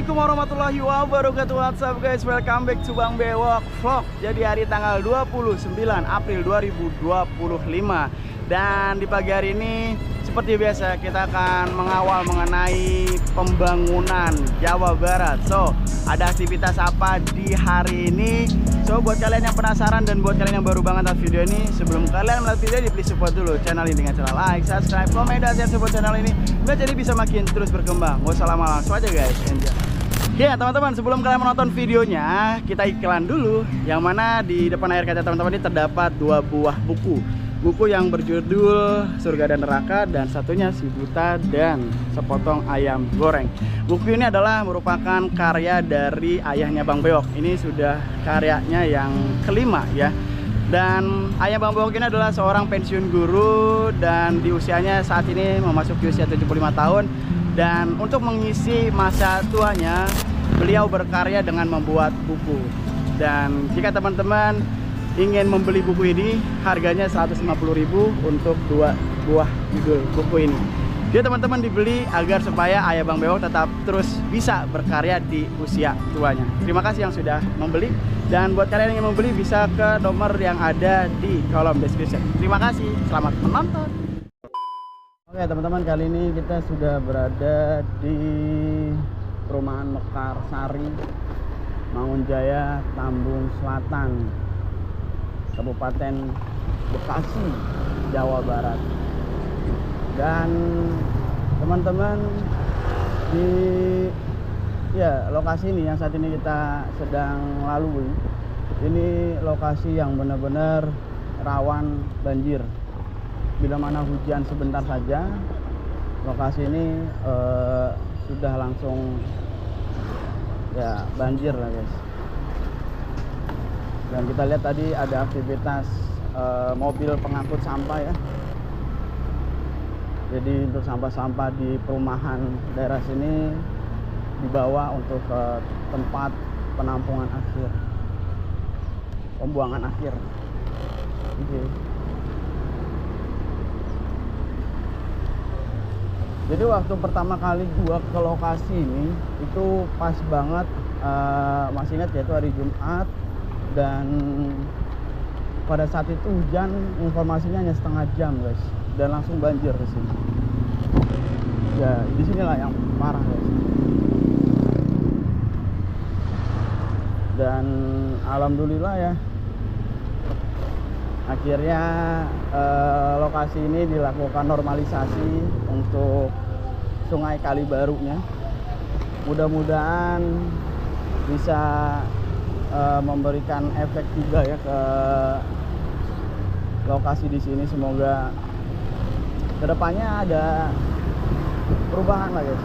Assalamualaikum warahmatullahi wabarakatuh. What's up guys, welcome back to Bang Bewok Vlog. Jadi hari tanggal 29 April 2025. Dan di pagi hari ini seperti biasa kita akan mengawal mengenai pembangunan Jawa Barat. So, ada aktivitas apa di hari ini? So, buat kalian yang penasaran dan buat kalian yang baru banget nonton video ini, sebelum kalian melihat video ini, please support dulu channel ini dengan cara like, subscribe, komen, dan share support channel ini biar jadi bisa makin terus berkembang. Gak usah lama, langsung aja guys, enjoy. Ya teman-teman, sebelum kalian menonton videonya, kita iklan dulu. Yang mana di depan layar kaca teman-teman ini terdapat dua buah buku. Buku yang berjudul Surga dan Neraka, dan satunya Si Buta dan Sepotong Ayam Goreng. Buku ini adalah merupakan karya dari ayahnya Bang Bewok. Ini sudah karyanya yang kelima ya. Dan ayah Bang Bewok ini adalah seorang pensiun guru dan di usianya saat ini memasuki usia 75 tahun. Dan untuk mengisi masa tuanya, beliau berkarya dengan membuat buku. Dan jika teman-teman ingin membeli buku ini, harganya 150.000 untuk dua buah judul buku ini. Jadi teman-teman dibeli agar supaya ayah Bang Bewok tetap terus bisa berkarya di usia tuanya. Terima kasih yang sudah membeli, dan buat kalian yang ingin membeli bisa ke nomor yang ada di kolom description. Terima kasih, selamat menonton. Oke teman-teman, kali ini kita sudah berada di perumahan Mekarsari, Mangunjaya, Tambun Selatan, Kabupaten Bekasi, Jawa Barat. Dan teman-teman, di lokasi ini yang saat ini kita sedang lalui, ini lokasi yang benar-benar rawan banjir. Bila mana hujan sebentar saja, lokasi ini sudah langsung banjir lah guys. Dan kita lihat tadi ada aktivitas mobil pengangkut sampah ya. Jadi untuk sampah-sampah di perumahan daerah sini dibawa untuk ke tempat penampungan akhir, pembuangan akhir. Oke. Jadi waktu pertama kali gua ke lokasi ini itu pas banget, masih ingat ya, itu hari Jumat. Dan pada saat itu hujan, informasinya hanya setengah jam guys, dan langsung banjir di sini. Ya di sinilah yang parah guys. Dan alhamdulillah ya, akhirnya lokasi ini dilakukan normalisasi untuk Sungai Kalibarunya. Mudah-mudahan bisa memberikan efek juga ya ke lokasi di sini. Semoga kedepannya ada perubahan lah guys.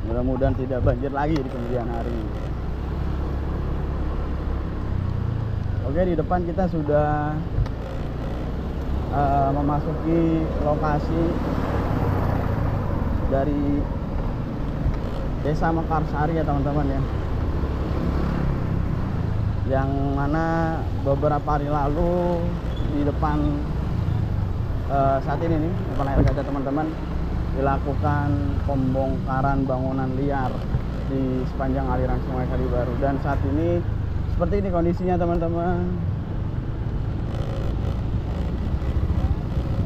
Mudah-mudahan tidak banjir lagi di kemudian hari. Oke, di depan kita sudah memasuki lokasi dari Desa Mekarsari ya teman-teman ya, yang mana beberapa hari lalu di depan saat ini nih, depan layar kaca teman-teman, dilakukan pembongkaran bangunan liar di sepanjang aliran Sungai Kalibaru. Dan saat ini seperti ini kondisinya teman-teman.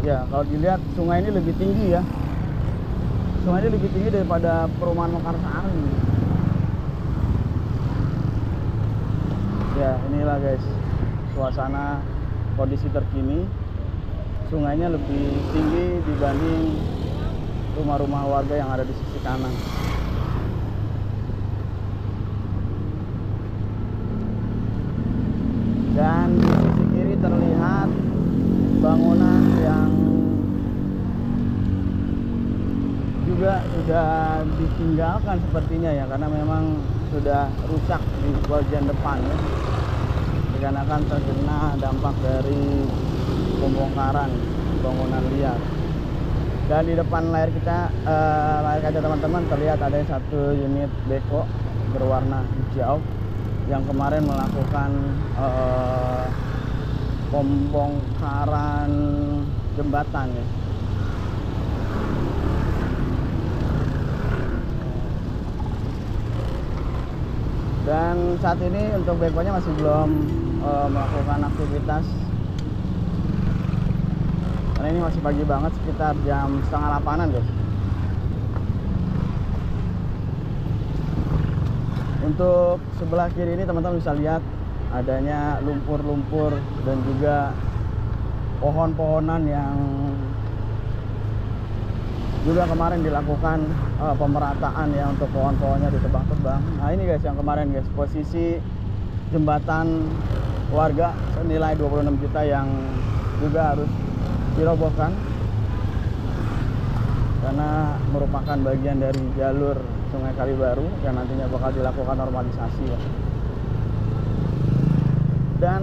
Ya kalau dilihat sungai ini lebih tinggi ya. Sungai ini lebih tinggi daripada perumahan Mekarsari. Ya inilah guys suasana kondisi terkini. Sungainya lebih tinggi dibanding rumah-rumah warga yang ada di sisi kanan. Dan di sisi kiri terlihat bangunan yang juga sudah ditinggalkan sepertinya ya, karena memang sudah rusak di bagian depan ya, dikarenakan terkena dampak dari pembongkaran bangunan liar. Dan di depan layar kaca teman-teman terlihat ada satu unit beko berwarna hijau yang kemarin melakukan pembongkaran jembatan ya. Dan saat ini untuk bekonya masih belum melakukan aktivitas karena ini masih pagi banget, sekitar jam 7:30 guys. Untuk sebelah kiri ini teman-teman bisa lihat adanya lumpur-lumpur dan juga pohon-pohonan yang juga kemarin dilakukan pemerataan ya untuk pohon-pohonnya ditebang-tebang. Nah ini guys yang kemarin guys, posisi jembatan warga senilai 26 juta yang juga harus dirobohkan karena merupakan bagian dari jalur Sungai Kalibaru yang nantinya bakal dilakukan normalisasi ya. Dan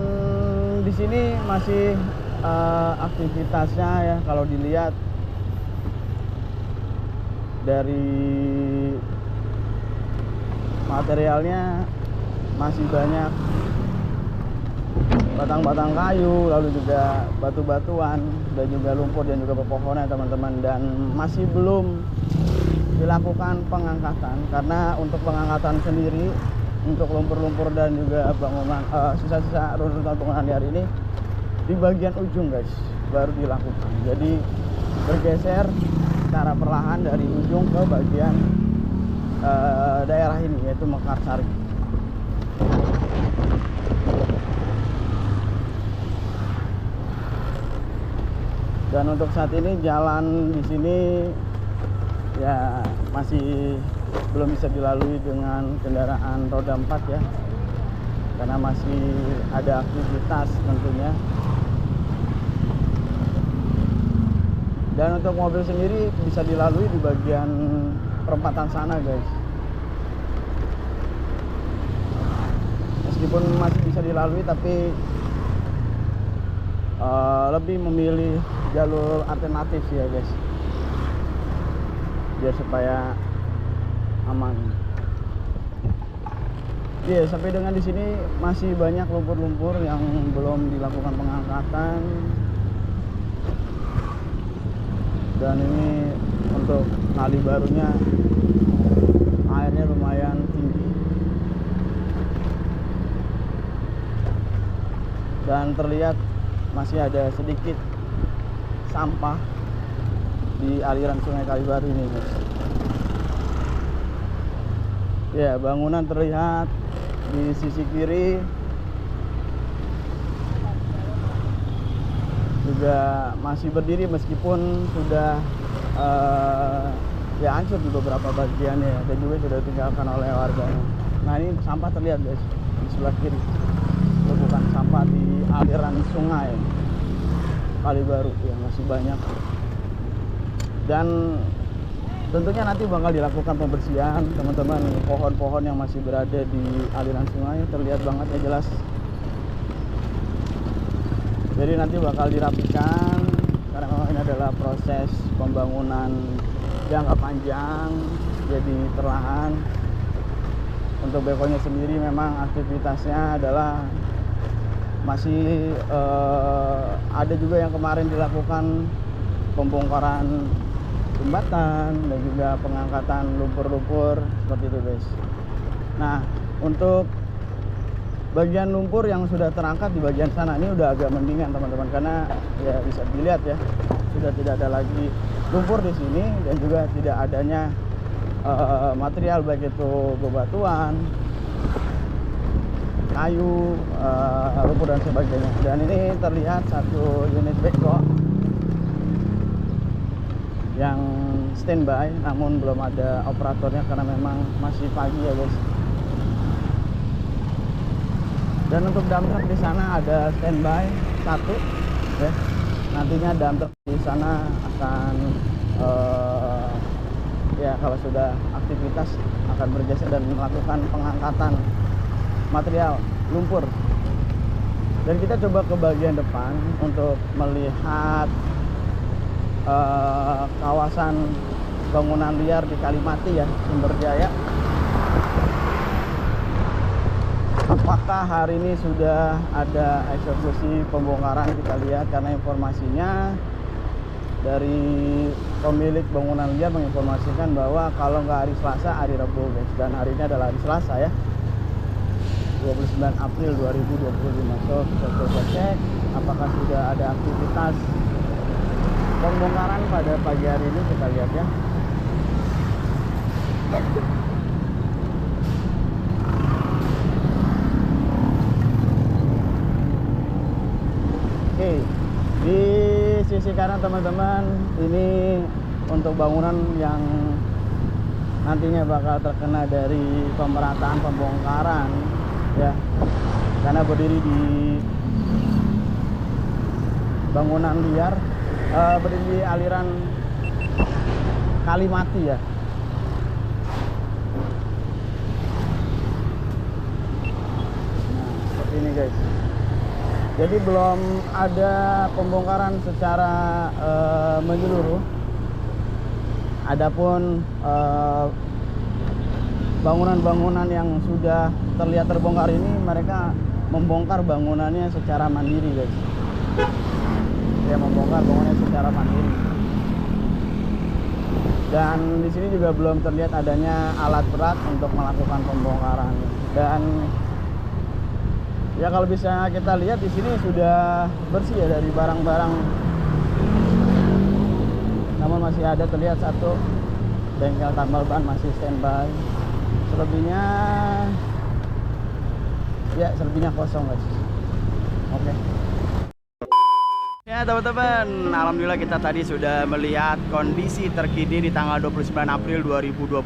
di sini masih aktivitasnya ya, kalau dilihat dari materialnya masih banyak batang-batang kayu, lalu juga batu-batuan dan juga lumpur dan juga pepohonan teman-teman, dan masih belum dilakukan pengangkatan karena untuk pengangkatan sendiri untuk lumpur-lumpur dan juga bangunan sisa-sisa runtuhan bangunan liar ini di bagian ujung guys baru dilakukan. Jadi bergeser secara perlahan dari ujung ke bagian daerah ini yaitu Mekarsari. Dan untuk saat ini jalan di sini ya masih belum bisa dilalui dengan kendaraan roda 4 ya, karena masih ada aktivitas tentunya. Dan untuk mobil sendiri bisa dilalui di bagian perempatan sana guys, meskipun masih bisa dilalui tapi lebih memilih jalur alternatif ya guys, biar supaya aman. Ya, sampai dengan di sini masih banyak lumpur-lumpur yang belum dilakukan pengangkatan. Dan ini untuk kali barunya airnya lumayan tinggi. Dan terlihat masih ada sedikit sampah di aliran Sungai Kalibaru ini guys. Ya, bangunan terlihat di sisi kiri juga masih berdiri meskipun sudah ya hancur di beberapa bagiannya dan juga sudah ditinggalkan oleh warganya. Nah ini sampah terlihat guys di sebelah kiri, bukan sampah di aliran Sungai Kalibaru yang masih banyak. Dan tentunya nanti bakal dilakukan pembersihan teman-teman. Pohon-pohon yang masih berada di aliran sungai terlihat banget ya jelas. Jadi nanti bakal dirapikan karena memang ini adalah proses pembangunan jangka panjang, jadi perlahan. Untuk bekonya sendiri memang aktivitasnya adalah masih ada juga yang kemarin dilakukan pembongkaran jembatan dan juga pengangkatan lumpur-lumpur seperti itu guys. Nah untuk bagian lumpur yang sudah terangkat di bagian sana ini udah agak mendingan teman-teman, karena ya bisa dilihat ya sudah tidak ada lagi lumpur di sini dan juga tidak adanya material baik itu bebatuan, kayu, lumpur dan sebagainya. Dan ini terlihat satu unit beko yang standby namun belum ada operatornya karena memang masih pagi ya guys. Dan untuk dump truck di sana ada standby satu ya. Nantinya dump truck di sana akan ya kalau sudah aktivitas akan bergeser dan melakukan pengangkatan material lumpur. Dan kita coba ke bagian depan untuk melihat kawasan bangunan liar di Kalimati ya, Sumberjaya. Apakah hari ini sudah ada eksekusi pembongkaran, kita lihat karena informasinya dari pemilik bangunan liar menginformasikan bahwa kalau nggak hari Selasa, hari Rabu guys. Dan hari ini adalah hari Selasa ya. 29 April 2025. So kita coba cek apakah sudah ada aktivitas pembongkaran pada pagi hari ini. Kita lihat ya. Oke, di sisi kanan teman-teman ini untuk bangunan yang nantinya bakal terkena dari pemerataan pembongkaran ya, karena berdiri di bangunan liar, berdiri di aliran Kali Mati ya. Nah, seperti ini guys. Jadi belum ada pembongkaran secara menyeluruh. Adapun bangunan-bangunan yang sudah terlihat terbongkar ini, mereka membongkar bangunannya secara mandiri guys. Ya, membongkar bangunannya secara mandiri. Dan di sini juga belum terlihat adanya alat berat untuk melakukan pembongkaran. Dan ya kalau bisa kita lihat di sini sudah bersih ya dari barang-barang. Namun masih ada terlihat satu bengkel tambal ban masih standby. Selebihnya kosong guys. Oke. Ya teman-teman, alhamdulillah kita tadi sudah melihat kondisi terkini di tanggal 29 April 2025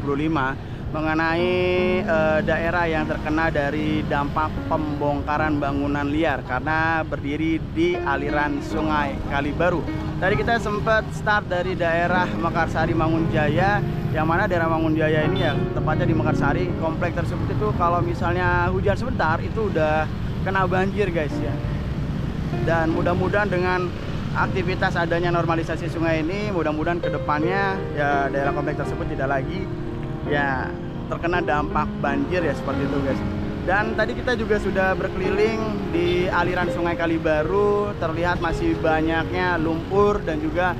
mengenai daerah yang terkena dari dampak pembongkaran bangunan liar karena berdiri di aliran Sungai Kalibaru. Tadi kita sempat start dari daerah Mekarsari Mangunjaya, yang mana daerah Mangunjaya ini ya tepatnya di Mekarsari. Komplek tersebut itu kalau misalnya hujan sebentar itu udah kena banjir guys ya. Dan mudah-mudahan dengan aktivitas adanya normalisasi sungai ini, mudah-mudahan kedepannya ya daerah komplek tersebut tidak lagi ya terkena dampak banjir ya, seperti itu guys. Dan tadi kita juga sudah berkeliling di aliran Sungai Kalibaru, terlihat masih banyaknya lumpur dan juga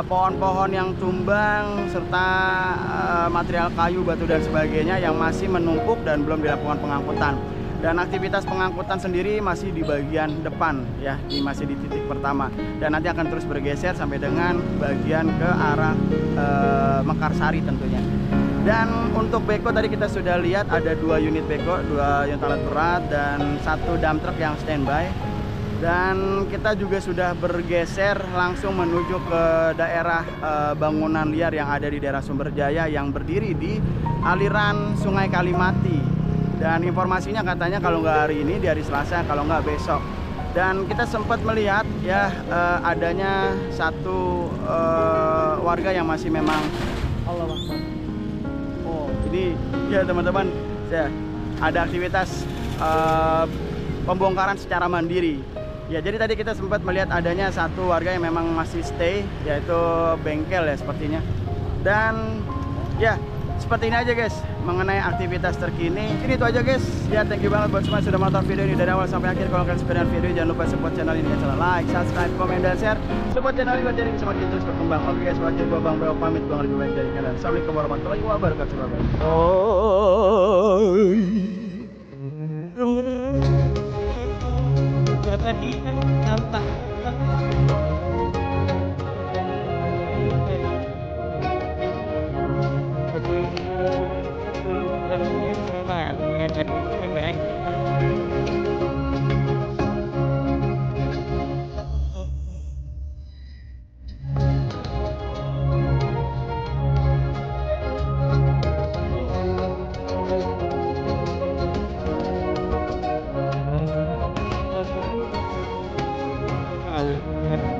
pohon-pohon yang tumbang serta material kayu, batu dan sebagainya yang masih menumpuk dan belum dilakukan pengangkutan. Dan aktivitas pengangkutan sendiri masih di bagian depan ya, masih di titik pertama, dan nanti akan terus bergeser sampai dengan bagian ke arah Mekarsari tentunya. Dan untuk beko tadi kita sudah lihat ada 2 unit beko, 2 unit alat berat dan 1 dump truck yang standby. Dan kita juga sudah bergeser langsung menuju ke daerah bangunan liar yang ada di daerah Sumberjaya yang berdiri di aliran Sungai Kalimati. Dan informasinya katanya kalau nggak hari ini di hari Selasa, kalau nggak besok. Dan kita sempat melihat ya adanya satu warga yang masih memang Allah Akbar. Oh, ini ya teman-teman, ada aktivitas pembongkaran secara mandiri. Ya, jadi tadi kita sempat melihat adanya satu warga yang memang masih stay, yaitu bengkel ya sepertinya. Dan ya seperti ini aja guys mengenai aktivitas terkini. Ini itu aja guys. Ya, thank you banget buat semua yang sudah menonton video ini dari awal sampai akhir. Kalau kalian suka dengan video, jangan lupa support channel ini dengan cara like, subscribe, komen, dan share. Support channel ini buat jadi semakin terus berkembang. Oke guys, wakil gua Bang Beo pamit, gua lebih baik dari kalian. Assalamualaikum warahmatullahi wabarakatuh. Bye.